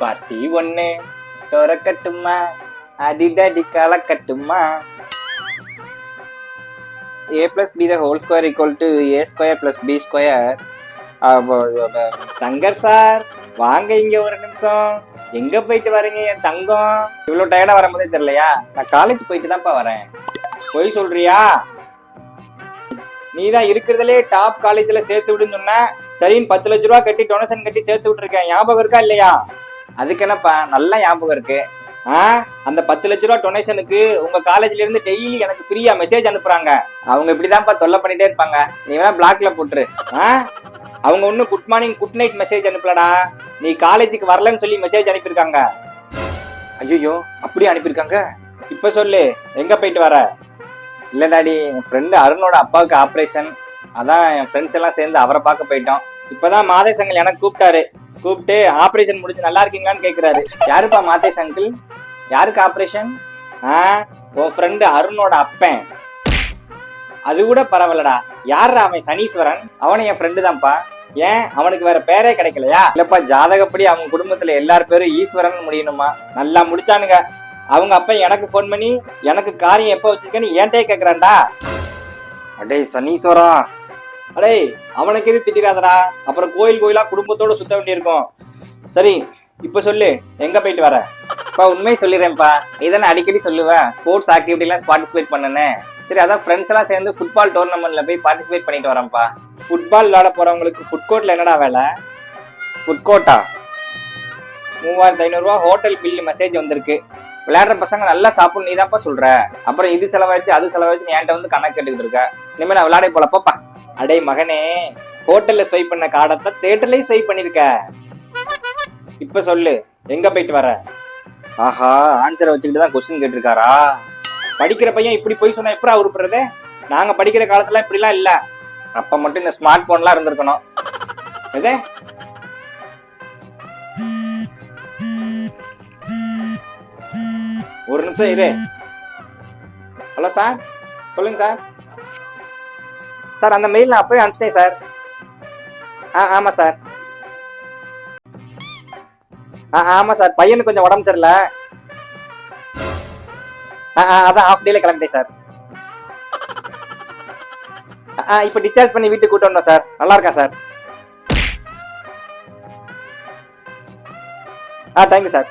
Party ஒண்ணு திறக்கட்டுமா, அடிதடி கலக்கட்டுமா. a plus b the whole square equal to a square plus b square. Shankar sir வாங்க இங்க ஒரு நிமிஷம். எங்க போயிட்டு வரீங்க என் தங்கம்? இவ்வளவு டயர்டா வரும்போதே தெரியலையா? நான் காலேஜ் போயிட்டு தான்ப்பா வரேன். போய் சொல்றியா? நீதான் இருக்கிறதுலே டாப் காலேஜ்ல சேர்த்து விடுன்னு சொன்ன. சரின்னு 10 லட்ச ரூபா கட்டி டொனேஷன் கட்டி சேர்த்து விட்டுருக்கேன். ஞாபகம் இருக்கா இல்லையா? அதுக்கு என்னப்பா, நல்லா ஞாபகம் இருக்கு. அந்த 10 லட்ச ரூபா டொனேஷனுக்கு உங்க காலேஜ்ல இருந்து டெய்லி எனக்கு ஃப்ரீயா மெசேஜ் அனுப்புறாங்க. அவங்க இப்படிதான்ப்பா தொல்லை பண்ணிட்டே இருப்பாங்க. நீ வேணா பிளாக்ல போட்டுரு. அவங்க ஒன்னும் good morning good night message அனுப்பலடா. நீ காலேஜுக்கு வரலன்னு சொல்லி மெசேஜ் அனுப்பியிருக்காங்க. ஐயோ, அப்படியே அனுப்பியிருக்காங்க. இப்ப சொல்லு, எங்க போயிட்டு வர? இல்ல டாடி, என் ஃப்ரெண்டு அருணோட அப்பாவுக்கு ஆப்ரேஷன். அதான் என் ஃப்ரெண்ட்ஸ் எல்லாம் சேர்ந்து அவரை பார்க்க போயிட்டோம். இப்பதான் மாதேஷ் அங்கிள் எனக்கு கூப்பிட்டாரு. கூப்பிட்டு ஆப்ரேஷன் முடிஞ்சு நல்லா இருக்கீங்களான்னு கேக்குறாரு. யாருப்பா மாதேஷ் அங்கிள்? யாருக்கு ஆப்ரேஷன்? உன் ஃப்ரெண்டு அருணோட அப்பன். அது கூட பரவாயில்லடா. யாரா அவன்? சனீஸ்வரன். அவனை என் ஃப்ரெண்டு தான்ப்பா. ஏன் அவனுக்கு வேற பேரே கிடைக்கலையா? இல்லப்பா, ஜாதகப்படி அவங்க குடும்பத்துல எல்லார் பேரும் ஈஸ்வரன் முடியணுமா. நல்லா முடிச்சானுங்க. அவங்க அப்ப எனக்கு போன் பண்ணி எனக்கு காரியம் எப்ப வச்சிருக்கேன்னு ஏன்டே கேக்குறான்டா. அடே சனீஸ்வரா, அடே அவனுக்கு எது திட்டிராதடா. அப்புறம் கோயில் கோயிலா குடும்பத்தோட சுத்த வேண்டி இருக்கும். சரி, இப்ப சொல்லு, எங்க போயிட்டு வர? உண்மை சொல்லிடுறேன்ப்பா. நீதானே அடிக்கடி சொல்லுவ ஸ்போர்ட்ஸ் ஆக்டிவிட்டி எல்லாம் பார்ட்டிசிபேட் பண்ணுன்னு. சரி, அதான் ஃப்ரெண்ட்ஸ் எல்லாம் சேர்ந்து ஃபுட்பால் டோர்னமெண்ட்ல போய் பார்ட்டிசிபேட் பண்ணிட்டு வரேன்ப்பா. ஃபுட்பால் விளையாட போறவங்களுக்கு ஃபுட் கோர்ட்ல என்னடா வேலை? ஃபுட் கோர்ட்டா? 3500 ரூபா ஹோட்டல் பில் மெசேஜ் வந்திருக்கு. விளையாடுற பசங்க நல்லா சாப்பிடும், நீ தான்ப்பா சொல்ற. அப்புறம் இது செலவாச்சு அது செலவாச்சு நீ என்கிட்ட வந்து கணக்கு கேட்டுக்கிட்டு இருக்க. இனிமே நான் விளையாட போல பாப்பா. அடே மகனே, ஹோட்டல்ல ஸ்வைப் பண்ண கார்டை தியேட்டர்லயும் ஸ்வைப் பண்ணிருக்க. இப்ப சொல்லு, எங்க போயிட்டு வர? ஆஹா, ஆன்சரை வச்சுக்கிட்டு தான் கொஸ்டின் கேட்டிருக்காரா? படிக்கிற பையன் இப்படி போய் சொன்னா எப்படா உருப்படுறது? நாங்க படிக்கிற காலத்துல இப்படிலாம் இல்ல. அப்ப மட்டும் இந்த ஸ்மார்ட் போன்லாம் இருந்திருக்கணும். எது? ஒரு நிமிஷம் இரு. ஹலோ சார், சொல்லுங்க சார். சார், அந்த மெயில் நான் அப்பவே அனுப்பிச்சிட்டேன் சார். ஆமா சார். ஆமா சார், பையனுக்கு கொஞ்சம் உடம்பு சரியில்லை. அதான் ஹாஃப் டேல கிளம்பிட்டேன் சார். இப்ப டிஸ்சார்ஜ் பண்ணி வீட்டுக்கு கூட்டு வரணும் சார். நல்லா இருக்கா சார்? Thank you sir.